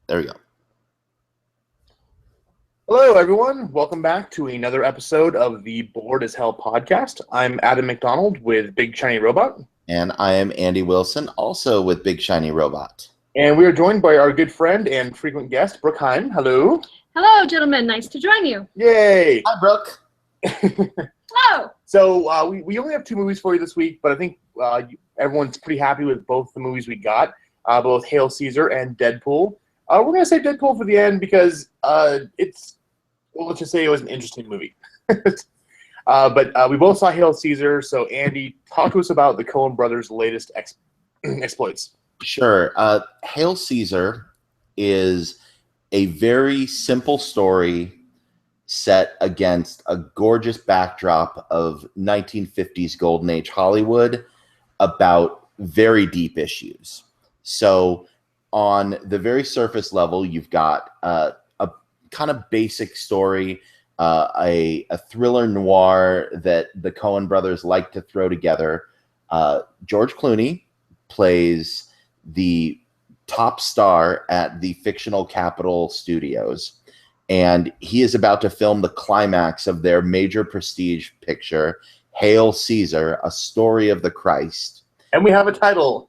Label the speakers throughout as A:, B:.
A: There we go.
B: Hello, everyone. Welcome back to another episode of the Bored as Hell podcast. I'm Adam McDonald with Big Shiny Robot.
A: And I am Andy Wilson, also with Big Shiny Robot.
B: And we are joined by our good friend and frequent guest, Brooke Heim. Hello.
C: Hello, gentlemen. Nice to join you.
B: Yay.
A: Hi, Brooke.
C: Hello.
B: So we only have 2 movies for you this week, but I think everyone's pretty happy with both the movies we got, both Hail Caesar and Deadpool. We're going to save Deadpool for the end because let's just say it was an interesting movie. But we both saw Hail Caesar, so Andy, talk to us about the Coen brothers' latest exploits.
A: Sure. Hail Caesar is a very simple story set against a gorgeous backdrop of 1950s Golden Age Hollywood about very deep issues. So on the very surface level, you've got a kind of basic story, a thriller noir that the Coen brothers like to throw together. George Clooney plays the top star at the fictional Capitol Studios, and he is about to film the climax of their major prestige picture, Hail Caesar, A Story of the Christ.
B: And we have a title.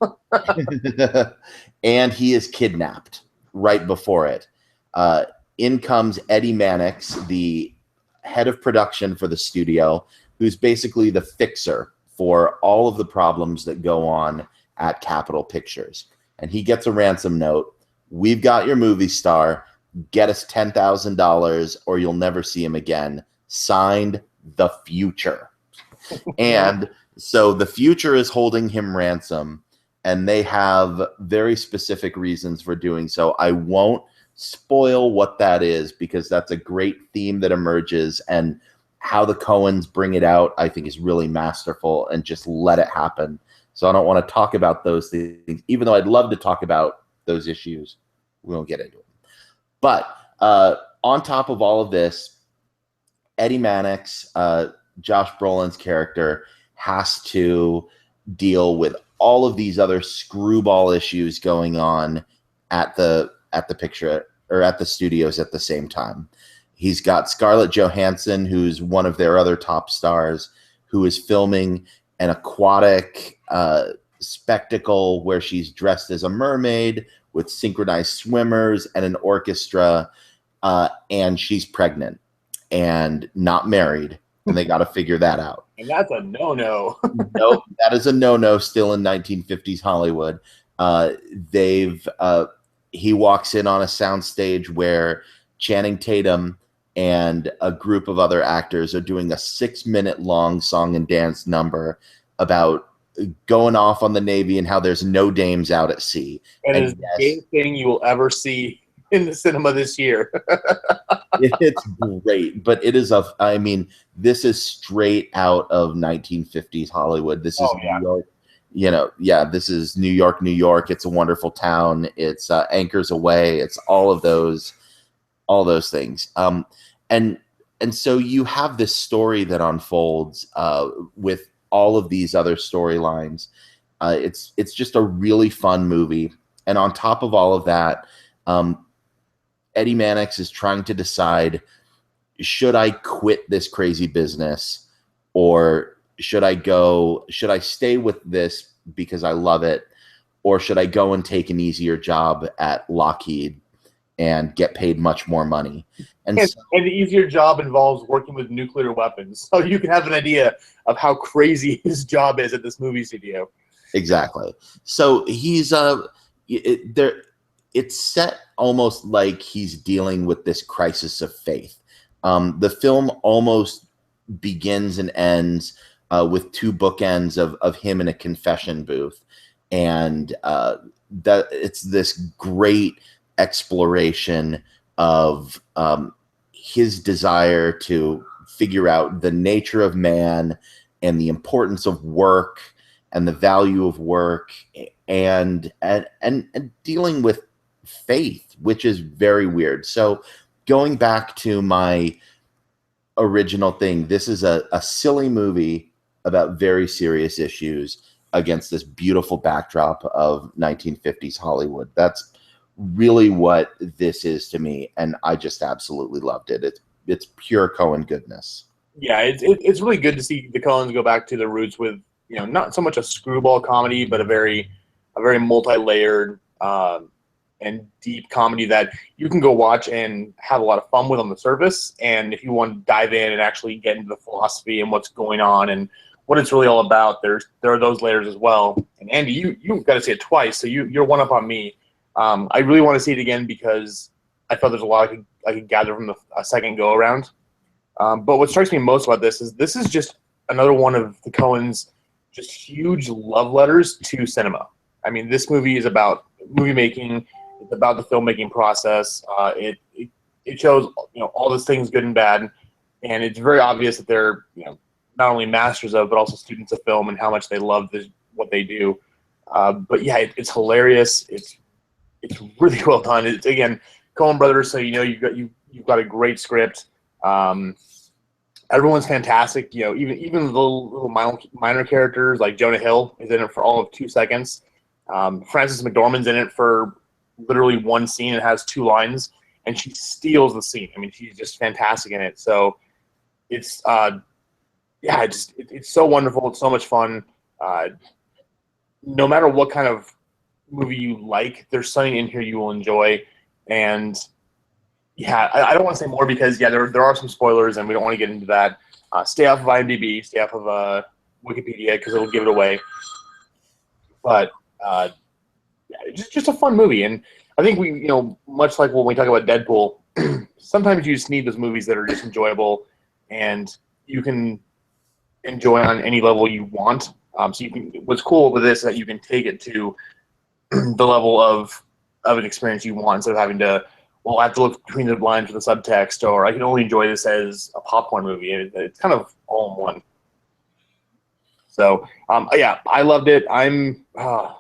A: And he is kidnapped right before it. In comes Eddie Mannix, the head of production for the studio, who's basically the fixer for all of the problems that go on at Capitol Pictures. And he gets a ransom note. We've got your movie star. Get us $10,000 or you'll never see him again. Signed, The Future. And so the Future is holding him ransom, and they have very specific reasons for doing so. I won't spoil what that is because that's a great theme that emerges, and how the Coens bring it out, I think, is really masterful, and just let it happen. So I don't want to talk about those things, even though I'd love to talk about those issues. We won't get into it. But on top of all of this, Eddie Mannix, Josh Brolin's character, has to deal with all of these other screwball issues going on at the picture or at the studios at the same time. He's got Scarlett Johansson, who's one of their other top stars, who is filming an aquatic spectacle where she's dressed as a mermaid with synchronized swimmers and an orchestra, and she's pregnant and not married, and they got to figure that out.
B: And that's a no-no.
A: Nope, that is a no-no still in 1950s Hollywood. He walks in on a soundstage where Channing Tatum and a group of other actors are doing a 6-minute long song and dance number about going off on the Navy and how there's no dames out at sea.
B: And it's the gayest thing you will ever see in the cinema this year.
A: It's great, but it is this is straight out of 1950s Hollywood. This is New York. This is New York, New York. It's a Wonderful Town. It's Anchors Away. It's all of those things. And so you have this story that unfolds with all of these other storylines. It's just a really fun movie. And on top of all of that, Eddie Mannix is trying to decide, should I quit this crazy business, or should I stay with this because I love it, or should I go and take an easier job at Lockheed and get paid much more money? And
B: the easier job involves working with nuclear weapons. So you can have an idea of how crazy his job is at this movie studio.
A: Exactly. So he's it's set almost like he's dealing with this crisis of faith. The film almost begins and ends with 2 bookends of him in a confession booth, and that it's this great exploration of his desire to figure out the nature of man and the importance of work and the value of work, and dealing with faith, which is very weird. So going back to my original thing, this is a silly movie about very serious issues against this beautiful backdrop of 1950s Hollywood. That's really what this is to me, and I just absolutely loved it. It's pure Coen goodness.
B: Yeah, it's really good to see the Coens go back to their roots with, not so much a screwball comedy, but a very multi-layered and deep comedy that you can go watch and have a lot of fun with on the surface. And if you want to dive in and actually get into the philosophy and what's going on and what it's really all about, there are those layers as well. And Andy, you got to see it twice, so you're one up on me. I really want to see it again because I felt there's a lot I could gather from the second go around. But what strikes me most about this is just another one of the Coens' just huge love letters to cinema. I mean, this movie is about movie making. It's about the filmmaking process. It shows all those things, good and bad, and it's very obvious that they're not only masters of but also students of film and how much they love what they do. But yeah, it's hilarious. It's really well done. It's again Coen Brothers, so you've got a great script. Everyone's fantastic. Even the little minor characters like Jonah Hill is in it for all of 2 seconds. Frances McDormand's in it for literally one scene and has 2 lines, and she steals the scene. I mean, she's just fantastic in it. So it's it's so wonderful. It's so much fun. No matter what kind of movie you like, there's something in here you will enjoy. And yeah, I don't want to say more because there are some spoilers and we don't want to get into that. Stay off of IMDb, stay off of Wikipedia because it'll give it away. But just a fun movie, and I think we much like when we talk about Deadpool, sometimes you just need those movies that are just enjoyable and you can enjoy on any level you want. So what's cool with this is that you can take it to the level of an experience you want instead of having to. Well, I have to look between the lines for the subtext, or I can only enjoy this as a popcorn movie. It's kind of all in one. So, yeah, I loved it. I'm at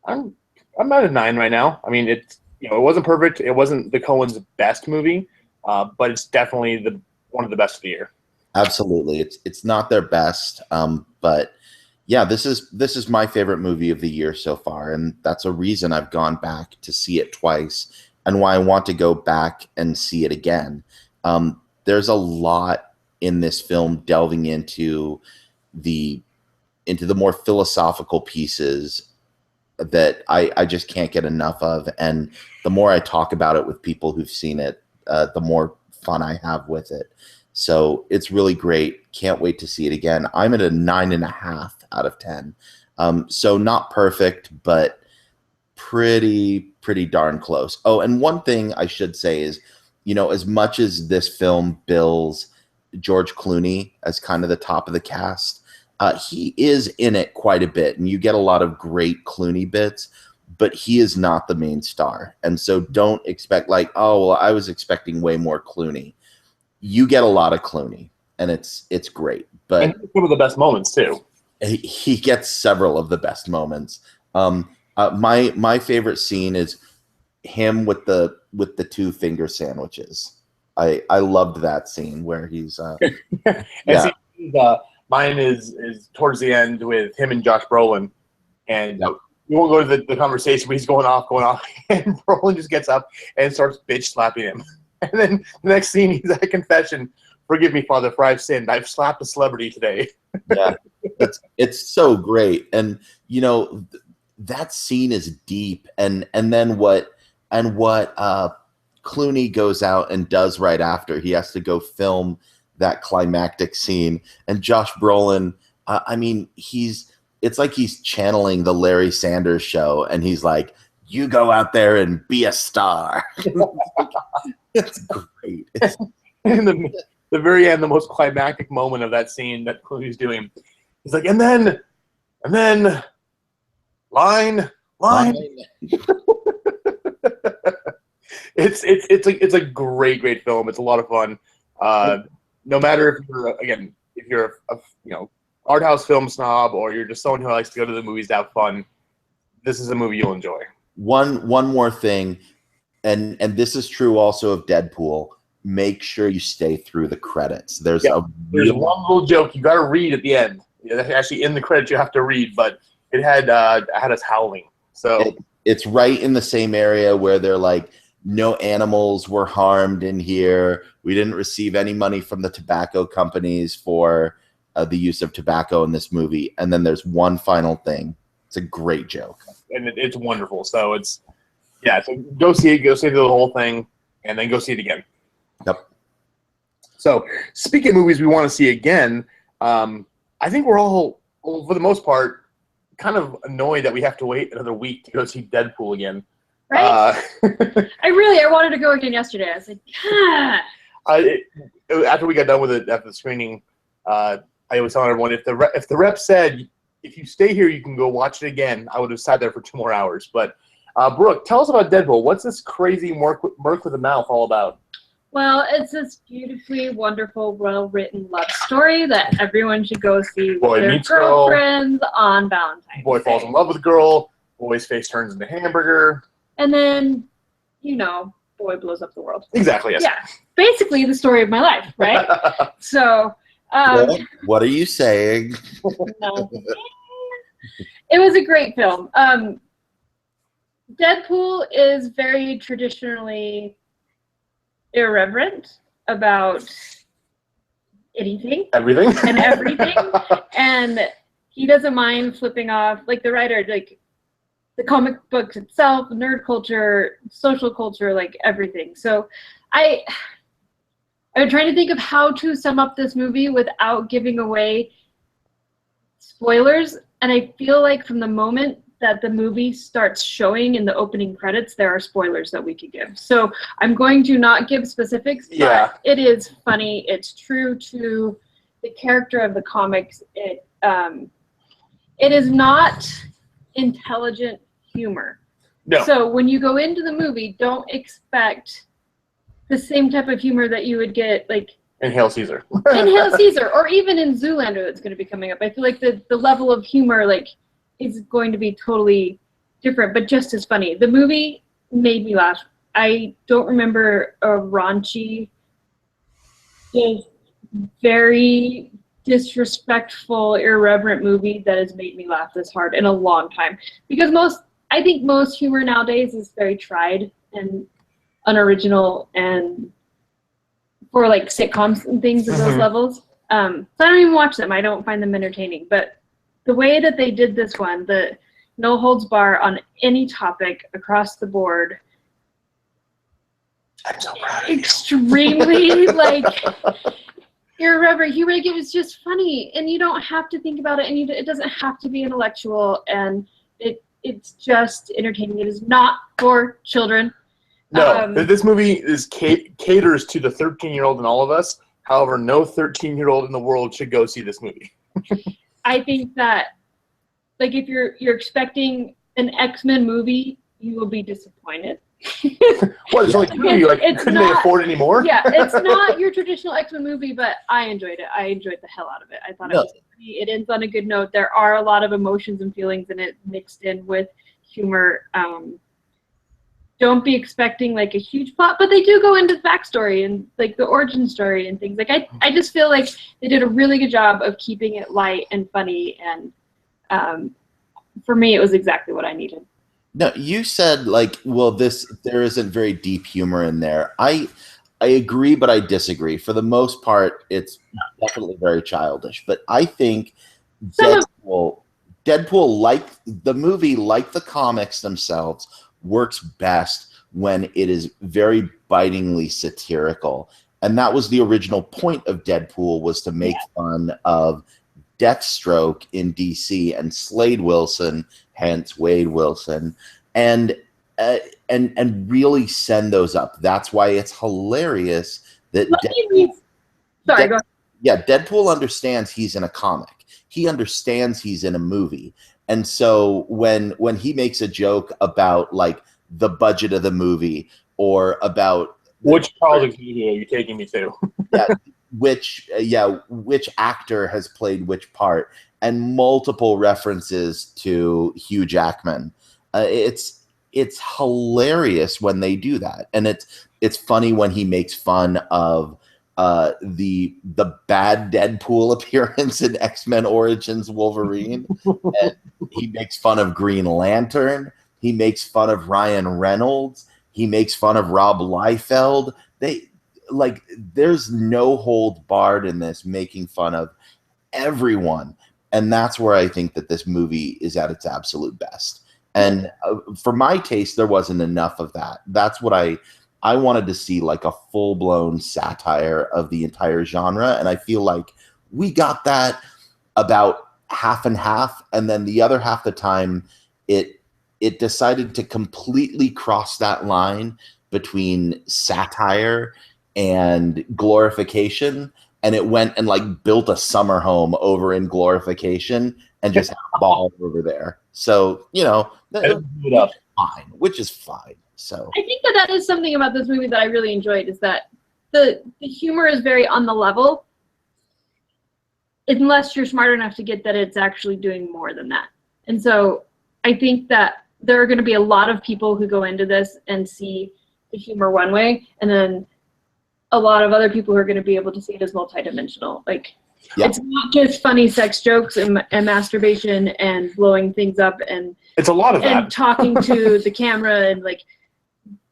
B: a 9 right now. I mean, it wasn't perfect. It wasn't the Coens' best movie, but it's definitely one of the best of the year.
A: Absolutely, it's not their best, but yeah, this is my favorite movie of the year so far, and that's a reason I've gone back to see it twice. And why I want to go back and see it again. There's a lot in this film delving into the more philosophical pieces that I just can't get enough of. And the more I talk about it with people who've seen it, the more fun I have with it. So it's really great. Can't wait to see it again. I'm at a 9.5 out of 10. So not perfect, but pretty darn close. Oh, and one thing I should say is, as much as this film bills George Clooney as kind of the top of the cast, he is in it quite a bit, and you get a lot of great Clooney bits, but he is not the main star. And so don't expect I was expecting way more Clooney. You get a lot of Clooney, and it's great. But
B: and some of the best moments too.
A: He gets several of the best moments. My favorite scene is him with the 2 finger sandwiches. I loved that scene where he's
B: yeah. Mine is towards the end with him and Josh Brolin, and we won't go to the conversation, but he's going off, and Brolin just gets up and starts bitch slapping him. And then the next scene, he's at a confession. Forgive me, Father, for I've sinned. I've slapped a celebrity today.
A: Yeah, it's so great, and that scene is deep, and then what Clooney goes out and does right after. He has to go film that climactic scene, and Josh Brolin, it's like he's channeling the Larry Sanders Show, and he's like, "You go out there and be a star." It's great.
B: In the very end, the most climactic moment of that scene that Clooney's doing, he's like, and then line. It's a great film. It's a lot of fun. No matter if you're a art house film snob or you're just someone who likes to go to the movies to have fun, this is a movie you'll enjoy.
A: One more thing, and this is true also of Deadpool. Make sure you stay through the credits. There's one
B: little joke you got to read at the end. Actually, in the credits you have to read, but it had us howling. So
A: It's right in the same area where they're like, no animals were harmed in here. We didn't receive any money from the tobacco companies for the use of tobacco in this movie. And then there's one final thing. It's a great joke.
B: And it's wonderful. So so go see it, go see the whole thing, and then go see it again.
A: Yep.
B: So speaking of movies we want to see again, I think we're all, for the most part, kind of annoyed that we have to wait another week to go see Deadpool again.
C: Right? I wanted to go again yesterday. I was like, ah.
B: After we got done with it, after the screening, I was telling everyone, if the rep said, if you stay here, you can go watch it again, I would have sat there for 2 more hours. But, Brooke, tell us about Deadpool. What's this crazy Merc with a mouth all about?
C: Well, it's this beautifully wonderful, well-written love story that everyone should go see with
B: Boy
C: their
B: meets girl.
C: girlfriends on Valentine's
B: Boy
C: Day.
B: falls in love with a girl. Boy's face turns into hamburger.
C: And then, boy blows up the world.
B: Exactly, yes.
C: Yeah, basically the story of my life, right? So,
A: what are you saying?
C: no. It was a great film. Deadpool is very traditionally irreverent about anything
B: Everything.
C: and everything, and he doesn't mind flipping off, like the writer, like the comic books itself, nerd culture, social culture, like everything. So I've been trying to think of how to sum up this movie without giving away spoilers, and I feel like from the moment that the movie starts showing in the opening credits, there are spoilers that we could give. So I'm going to not give specifics, but it is funny. It's true to the character of the comics. It is not intelligent humor.
B: No.
C: So when you go into the movie, don't expect the same type of humor that you would get, like,
B: in Hail Caesar.
C: in Hail Caesar, or even in Zoolander that's going to be coming up. I feel like the level of humor, like, is going to be totally different, but just as funny. The movie made me laugh. I don't remember a raunchy, just very disrespectful, irreverent movie that has made me laugh this hard in a long time. Because I think most humor nowadays is very tried and unoriginal, and for like sitcoms and things at those levels. So I don't even watch them. I don't find them entertaining. But the way that they did this one, the no holds bar on any topic across the board,
B: I'm so proud of you.
C: Extremely like irreverent humor. Like, it was just funny, and you don't have to think about it, and it doesn't have to be intellectual, and it's just entertaining. It is not for children.
B: No, this movie caters to the 13-year-old in all of us. However, no 13-year-old in the world should go see this movie.
C: I think that, like, if you're expecting an X-Men movie, you will be disappointed.
B: What? There's only 2 of you. Like, couldn't they afford any more?
C: Yeah, it's not your traditional X-Men movie, but I enjoyed it. I enjoyed the hell out of it. I thought it was pretty. It ends on a good note. There are a lot of emotions and feelings in it mixed in with humor. Don't be expecting like a huge plot, but they do go into the backstory and like the origin story and things. Like, I just feel like they did a really good job of keeping it light and funny, and for me, it was exactly what I needed.
A: No, you said like, well, there isn't very deep humor in there. I agree, but I disagree. For the most part, it's definitely very childish. But I think Deadpool, like the movie, like the comics themselves, works best when it is very bitingly satirical. And that was the original point of Deadpool, was to make fun of Deathstroke in DC and Slade Wilson, hence Wade Wilson, and really send those up. That's why it's hilarious that Deadpool understands he's in a comic. He understands he's in a movie. And so when he makes a joke about like the budget of the movie, or about
B: which college are you taking me to?
A: which actor has played which part, and multiple references to Hugh Jackman. It's hilarious when they do that, and it's funny when he makes fun of the bad Deadpool appearance in X-Men Origins Wolverine, and he makes fun of Green Lantern. He makes fun of Ryan Reynolds. He makes fun of Rob Liefeld. There's no hold barred in this, making fun of everyone. And that's where I think that this movie is at its absolute best. And for my taste, there wasn't enough of that. That's what I wanted to see, like a full-blown satire of the entire genre. And I feel like we got that about half and half. And then the other half the time, it decided to completely cross that line between satire and glorification. And it went and like built a summer home over in glorification and just had a ball over there. So, which is fine. So
C: I think that is something about this movie that I really enjoyed, is that the humor is very on the level, unless you're smart enough to get that it's actually doing more than that. And so I think that there are going to be a lot of people who go into this and see the humor one way, and then a lot of other people who are going to be able to see it as multidimensional. It's not just funny sex jokes and masturbation and blowing things up and
B: it's a lot of that.
C: And talking to the camera and like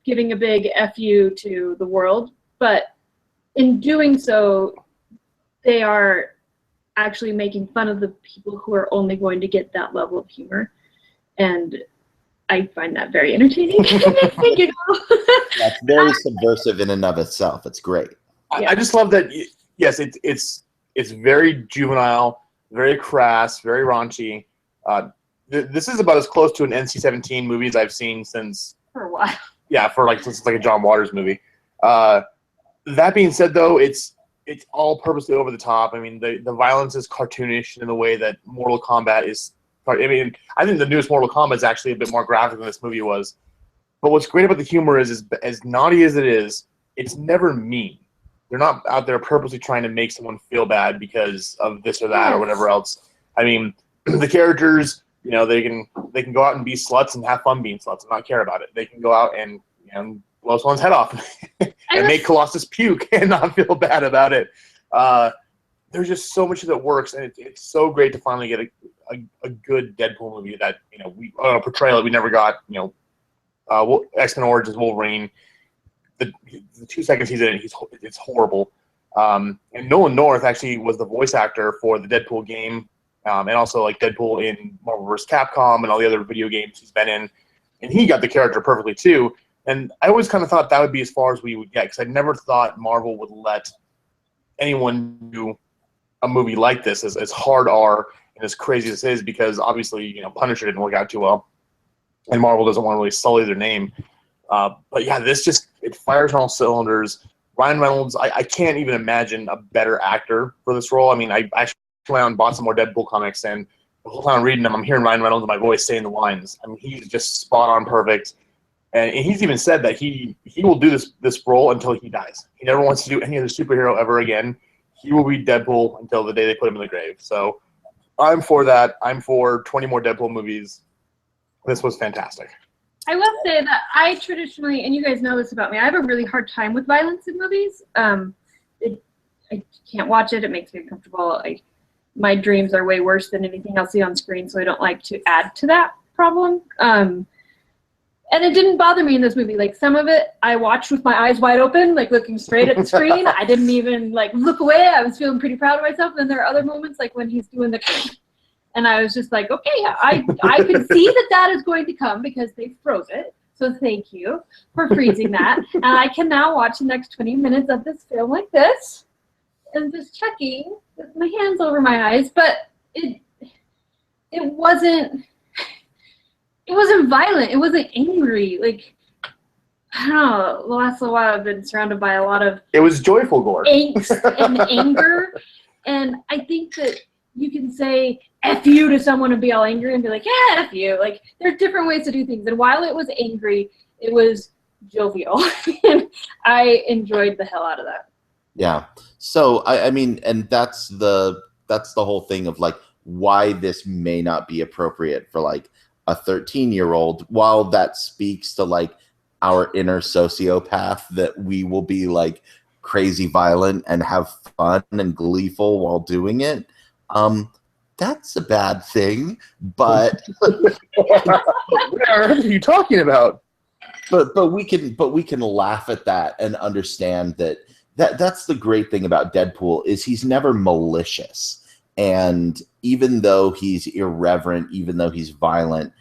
C: giving a big F you to the world. But in doing so, they are actually making fun of the people who are only going to get that level of humor. And I find that very entertaining. It makes me giggle.
A: That's very subversive in and of itself. It's great.
B: I just love that. Yes, it's very juvenile, very crass, very raunchy. This is about as close to an NC-17 movie as I've seen since
C: for a while.
B: Yeah, since it's like a John Waters movie. That being said, though, it's all purposely over the top. I mean, the violence is cartoonish in the way that Mortal Kombat is. I mean, I think the newest Mortal Kombat is actually a bit more graphic than this movie was. But what's great about the humor is as naughty as it is, it's never mean. They're not out there purposely trying to make someone feel bad because of this or that or whatever else. I mean, the characters, they can go out and be sluts and have fun being sluts and not care about it. They can go out and blow someone's head off and make Colossus puke and not feel bad about it. There's just so much that works, and it's so great to finally get a good Deadpool movie that we portrayal that we never got. X-Men Origins Wolverine. The 2 seconds he's in it, it's horrible. And Nolan North actually was the voice actor for the Deadpool game, and also like Deadpool in Marvel vs. Capcom and all the other video games he's been in, and he got the character perfectly too. And I always kind of thought that would be as far as we would get, because I never thought Marvel would let anyone do a movie like this, as hard R and as crazy as it is, because obviously Punisher didn't work out too well, and Marvel doesn't want to really sully their name. But yeah, it fires on all cylinders. Ryan Reynolds, I can't even imagine a better actor for this role. I mean, I actually went out and bought some more Deadpool comics, and the whole time I'm reading them, I'm hearing Ryan Reynolds in my voice saying the lines. I mean, he's just spot on perfect. And he's even said that he will do this role until he dies. He never wants to do any other superhero ever again. He will be Deadpool until the day they put him in the grave. So I'm for that. I'm for 20 more Deadpool movies. This was fantastic.
C: I will say that I traditionally, and you guys know this about me, I have a really hard time with violence in movies. I can't watch it. It makes me uncomfortable. My dreams are way worse than anything I'll see on screen, so I don't like to add to that problem. And it didn't bother me in this movie. Like, some of it I watched with my eyes wide open, like looking straight at the screen. I didn't even like look away. I was feeling pretty proud of myself. And then there are other moments, like when he's doing the and I was just like, okay, I could see that is going to come because they froze it. So thank you for freezing that. And I can now watch the next 20 minutes of this film like this and just checking with my hands over my eyes. But it wasn't violent. It wasn't angry. Like, I don't know. The last little while I've been surrounded by a lot of
B: It was joyful gore.
C: Angst and anger. And I think that you can say F you to someone and be all angry and be like, yeah, F you. Like, there are different ways to do things. And while it was angry, it was jovial. And I enjoyed the hell out of that.
A: Yeah. So, I mean, and that's the whole thing of, like, why this may not be appropriate for, like, a 13-year-old, while that speaks to, like, our inner sociopath, that we will be, like, crazy violent and have fun and gleeful while doing it. that's a bad thing, but
B: What are you talking about?
A: but we can laugh at that and understand that's the great thing about Deadpool is he's never malicious. And even though he's irreverent, even though he's violent,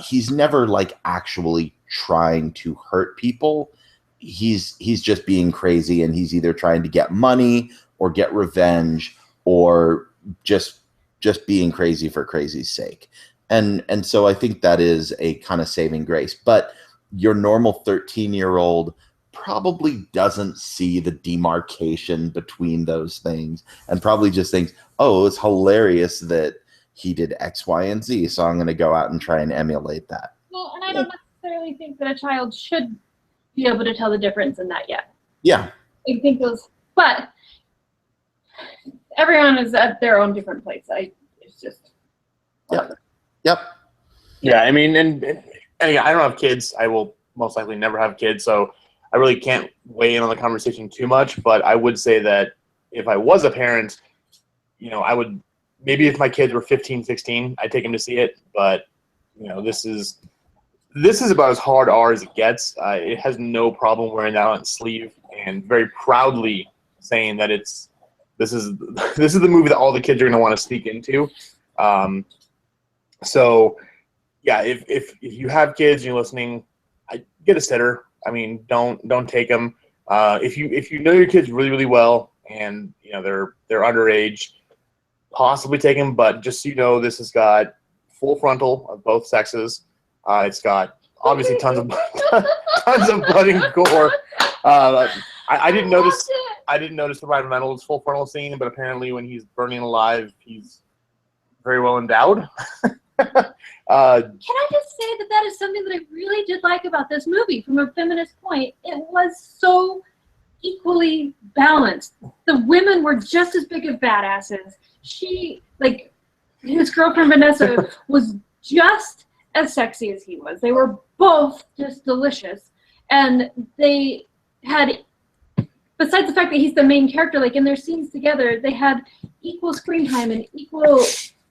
A: he's never like actually trying to hurt people. He's just being crazy, and he's either trying to get money or get revenge or just being crazy for crazy's sake. And so I think that is a kind of saving grace. But your normal 13-year-old probably doesn't see the demarcation between those things and probably just thinks, oh, it's hilarious that he did X, Y, and Z, so I'm going to go out and try and emulate that.
C: Well, and I don't necessarily think that a child should be able to tell the difference in that yet.
A: Yeah.
C: I think but everyone is at their own different place. It's just.
A: Yep.
B: Yeah, I mean, and again, I don't have kids. I will most likely never have kids, so I really can't weigh in on the conversation too much. But I would say that if I was a parent, I would maybe if my kids were 15, 16, I'd take them to see it. But this is about as hard R as it gets. It has no problem wearing that on its sleeve and very proudly saying that this is the movie that all the kids are going to want to sneak into. So yeah, if you have kids and you're listening, get a sitter. I mean, don't take them. If you know your kids really, really well and they're underage, possibly take them. But just so you know, this has got full frontal of both sexes. It's got obviously tons of blood and gore. I didn't notice the Ryan Reynolds full frontal scene, but apparently when he's burning alive, he's very well endowed.
C: Can I just say that is something that I really did like about this movie from a feminist point? It was so equally balanced. The women were just as big of badasses. His girlfriend Vanessa was just as sexy as he was. They were both just delicious. And they had, besides the fact that he's the main character, in their scenes together, they had equal screen time and equal...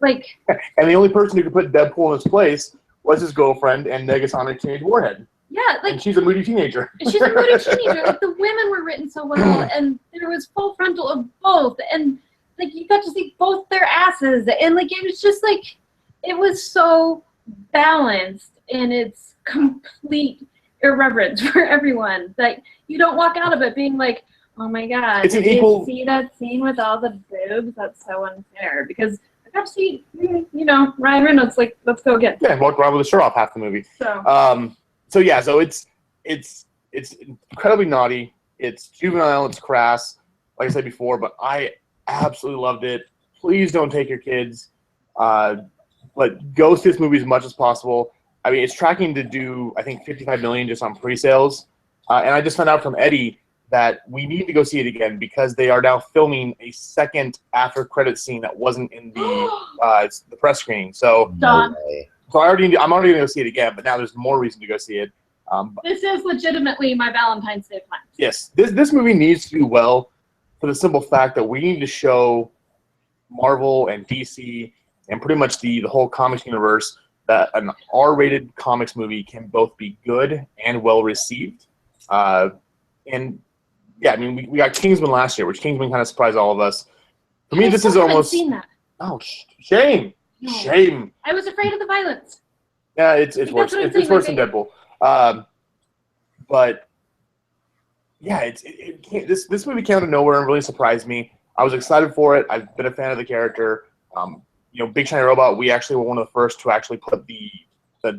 B: and the only person who could put Deadpool in his place was his girlfriend and Negasonic Teenage Warhead.
C: Yeah,
B: and she's a moody teenager.
C: The women were written so well, and there was full frontal of both, and you got to see both their asses, and it was just it was so balanced in its complete irreverence for everyone that you don't walk out of it being like, oh my god,
B: it's an equal.
C: See that scene with all the boobs? That's so unfair because. I've seen, Ryan Reynolds, let's go again.
B: Yeah, walked around with a shirt off half the movie. So it's incredibly naughty. It's juvenile. It's crass, like I said before. But I absolutely loved it. Please don't take your kids. But go see this movie as much as possible. I mean, it's tracking to do I think $55 million just on pre-sales. And I just found out from Eddie that we need to go see it again because they are now filming a second after credit scene that wasn't in the press screening. So,
C: Done.
B: I'm already going to go see it again, but now there's more reason to go see it.
C: This is legitimately my Valentine's Day plan.
B: Yes, this movie needs to do well for the simple fact that we need to show Marvel and DC and pretty much the whole comics universe that an R-rated comics movie can both be good and well received. And yeah, I mean, we got Kingsman last year, which Kingsman kind of surprised all of us. For me, this is almost.
C: Seen that.
B: Oh, shame! No. Shame!
C: I was afraid of the violence.
B: Yeah, it's worse. It's worse than Deadpool. But yeah, this movie came out of nowhere and really surprised me. I was excited for it. I've been a fan of the character. Big Shiny Robot. We actually were one of the first to actually put the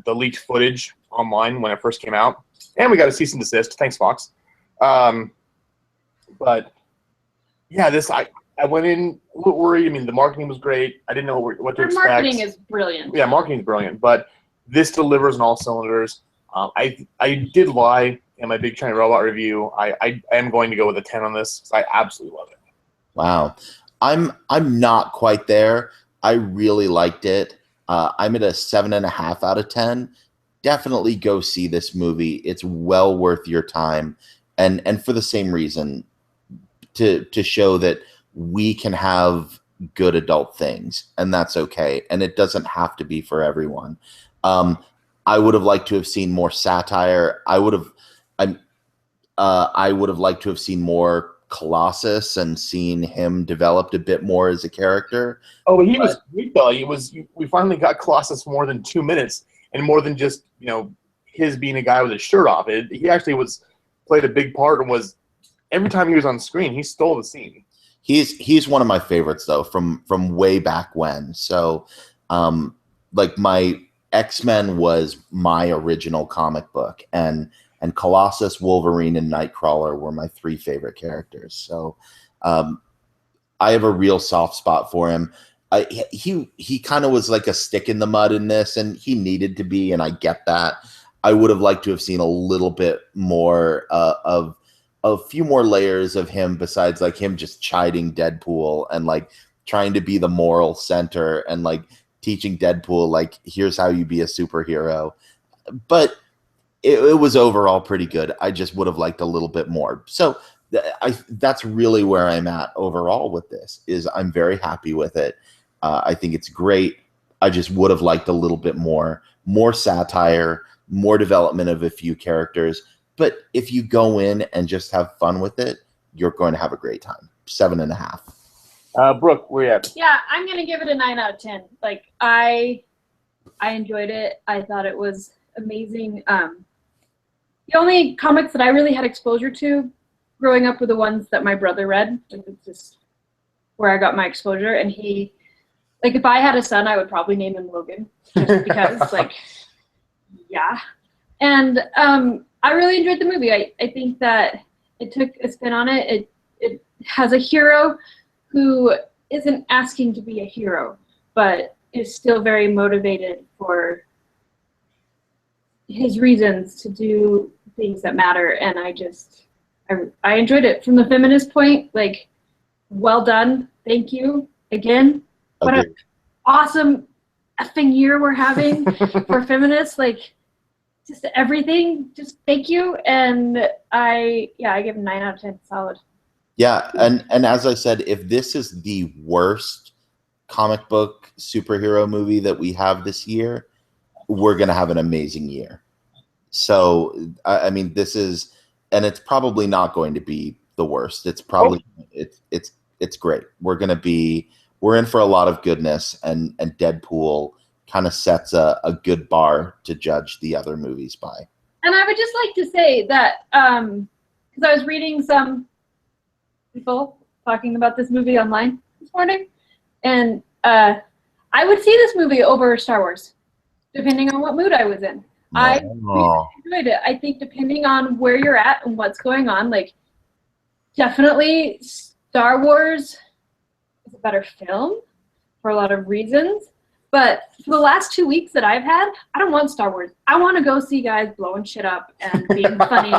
B: leaked footage online when it first came out, and we got a cease and desist. Thanks, Fox. But yeah, I went in a little worried. I mean, the marketing was great. I didn't know what to expect.
C: Marketing is brilliant.
B: Yeah, marketing is brilliant. But this delivers on all cylinders. I did lie in my Big Shiny Robot review. I am going to go with a 10 on this because I absolutely love it.
A: Wow, I'm not quite there. I really liked it. I'm at a 7.5 out of 10. Definitely go see this movie. It's well worth your time, and for the same reason, to show that we can have good adult things, and that's okay. And it doesn't have to be for everyone. I would have liked to have seen more satire. I would have liked to have seen more Colossus and seen him developed a bit more as a character.
B: Oh, but he was great though. We finally got Colossus more than 2 minutes, and more than just his being a guy with his shirt off. He actually played a big part and was every time he was on screen, he stole the scene.
A: He's one of my favorites though from way back when. So, like my X-Men was my original comic book, and Colossus, Wolverine, and Nightcrawler were my 3 favorite characters. So I have a real soft spot for him. He kind of was like a stick in the mud in this, and he needed to be, and I get that. I would have liked to have seen a little bit more of a few more layers of him besides like him just chiding Deadpool and like trying to be the moral center and like teaching Deadpool like here's how you be a superhero. But it was overall pretty good. I just would have liked a little bit more. So that's really where I'm at overall with this. Is I'm very happy with it. I think it's great. I just would have liked a little bit more satire, more development of a few characters. But if you go in and just have fun with it, you're going to have a great time. 7.5.
B: Brooke, where you at?
C: Yeah, I'm gonna give it a 9 out of 10. Like I enjoyed it. I thought it was amazing. The only comics that I really had exposure to growing up were the ones that my brother read. Like, it's just where I got my exposure. And he, like, if I had a son, I would probably name him Logan, just because, like, yeah. And I really enjoyed the movie. I think that it took a spin on it. It has a hero who isn't asking to be a hero, but is still very motivated for his reasons to do things that matter. And I enjoyed it from the feminist point. Like, well done. Thank you again. What an awesome effing year we're having for feminists. Like, just everything. Just thank you. And I give 9 out of 10. Solid.
A: Yeah, and as I said, if this is the worst comic book superhero movie that we have this year, we're going to have an amazing year. So, I mean, this is, and it's probably not going to be the worst. It's probably, it's great. We're in for a lot of goodness, and Deadpool kind of sets a good bar to judge the other movies by.
C: And I would just like to say that, because I was reading some people talking about this movie online this morning, and I would see this movie over Star Wars, depending on what mood I was in. I really enjoyed it. I think depending on where you're at and what's going on, like, definitely Star Wars is a better film for a lot of reasons. But for the last 2 weeks that I've had, I don't want Star Wars. I want to go see guys blowing shit up and being funny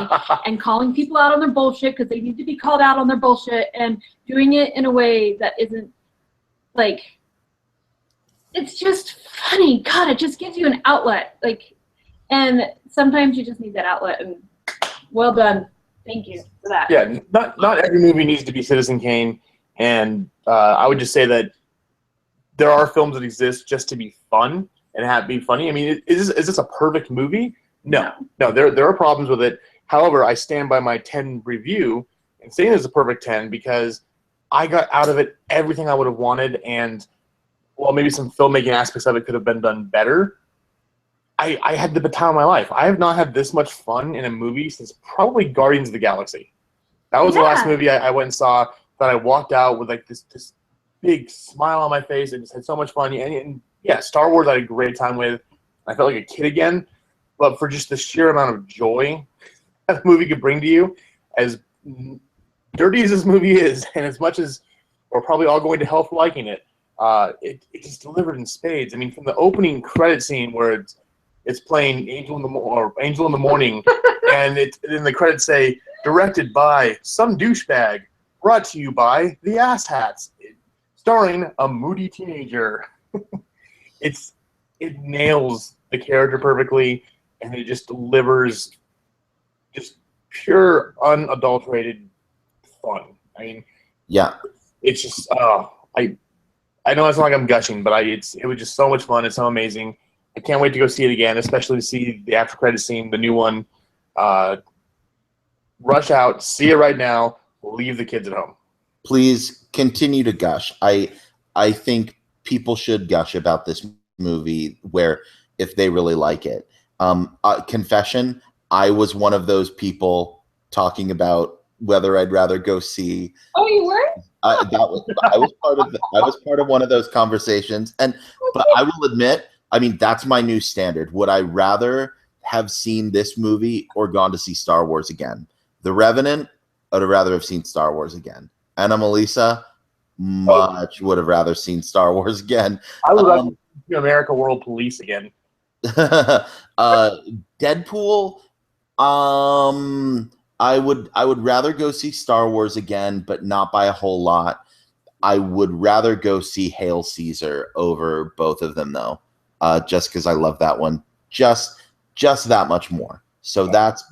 C: and calling people out on their bullshit because they need to be called out on their bullshit, and doing it in a way that isn't, like, it's just funny. God, it just gives you an outlet. Like, and sometimes you just need that outlet, and well done. Thank you for that.
B: Yeah, not every movie needs to be Citizen Kane, and I would just say that there are films that exist just to be fun and be funny. I mean, is this a perfect movie? No. There are problems with it. However, I stand by my 10 review and saying it's a perfect 10 because I got out of it everything I would have wanted, and while maybe some filmmaking aspects of it could have been done better, I had the time of my life. I have not had this much fun in a movie since probably Guardians of the Galaxy. That was the last movie I went and saw that I walked out with like this big smile on my face and just had so much fun. And yeah, Star Wars I had a great time with. I felt like a kid again. But for just the sheer amount of joy that the movie could bring to you, as dirty as this movie is, and as much as we're probably all going to hell for liking it, it just delivered in spades. I mean, from the opening credit scene where it's playing Angel in the Morning, and then the credits say, directed by some douchebag, brought to you by the Ass Hats, starring a moody teenager. It nails the character perfectly, and it just delivers just pure, unadulterated fun. I mean,
A: yeah,
B: it's just I know it's not like I'm gushing, but it was just so much fun. It's so amazing. I can't wait to go see it again, especially to see the after credit scene, the new one. Rush out, see it right now. Leave the kids at home.
A: Please continue to gush. I think people should gush about this movie where if they really like it. Confession, I was one of those people talking about whether I'd rather go see.
C: Oh, you were?
A: I was part of one of those conversations, but I will admit, I mean, that's my new standard. Would I rather have seen this movie or gone to see Star Wars again? The Revenant, I'd rather have seen Star Wars again. Anna Melissa, much would have rather seen Star Wars again.
B: I would like to see America World Police again.
A: Deadpool, I would rather go see Star Wars again, but not by a whole lot. I would rather go see Hail Caesar over both of them, though, just because I love that one just that much more. So that's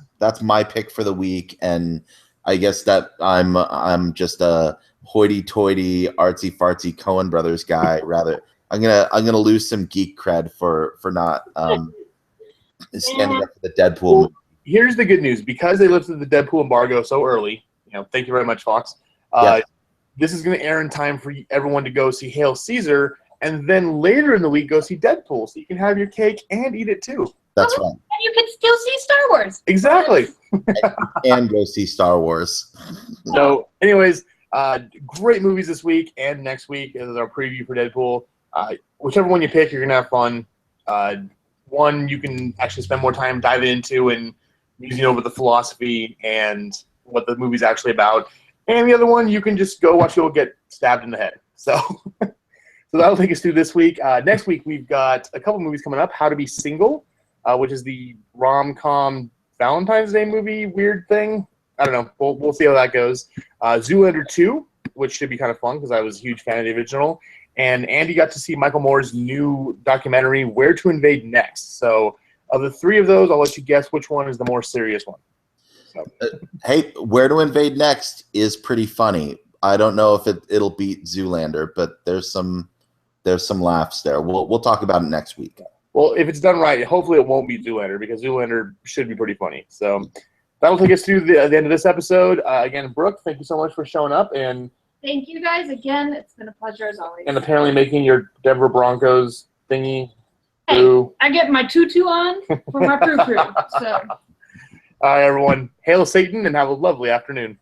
A: my pick for the week, and I guess that I'm just a hoity-toity, artsy-fartsy Coen Brothers guy. Rather, I'm gonna lose some geek cred for not standing up for the Deadpool movie.
B: Here's the good news. Because they lifted the Deadpool embargo so early, thank you very much, Fox. This is going to air in time for everyone to go see Hail Caesar, and then later in the week go see Deadpool, so you can have your cake and eat it too.
A: That's right.
C: And you can still see Star Wars.
B: Exactly.
A: and go see Star Wars.
B: So, anyways, great movies this week and next week is our preview for Deadpool. Whichever one you pick, you're going to have fun. One you can actually spend more time diving into and musing over the philosophy and what the movie's actually about. And the other one, you can just go watch people get stabbed in the head. So that'll take us through this week. Next week, we've got a couple movies coming up. How to Be Single, which is the rom-com Valentine's Day movie weird thing. I don't know. We'll see how that goes. Zoolander 2, which should be kind of fun because I was a huge fan of the original. And Andy got to see Michael Moore's new documentary, Where to Invade Next. So of the three of those, I'll let you guess which one is the more serious one. So.
A: Hey, Where to Invade Next is pretty funny. I don't know if it'll beat Zoolander, but there's some laughs there. We'll talk about it next week.
B: Well, if it's done right, hopefully it won't beat Zoolander because Zoolander should be pretty funny. So that'll take us through the end of this episode. Again, Brooke, thank you so much for showing up. And
C: thank you guys again. It's been a pleasure as always.
B: And apparently making your Denver Broncos thingy.
C: Hey, I get my tutu on for my crew. So.
B: All right, everyone. Hail Satan and have a lovely afternoon.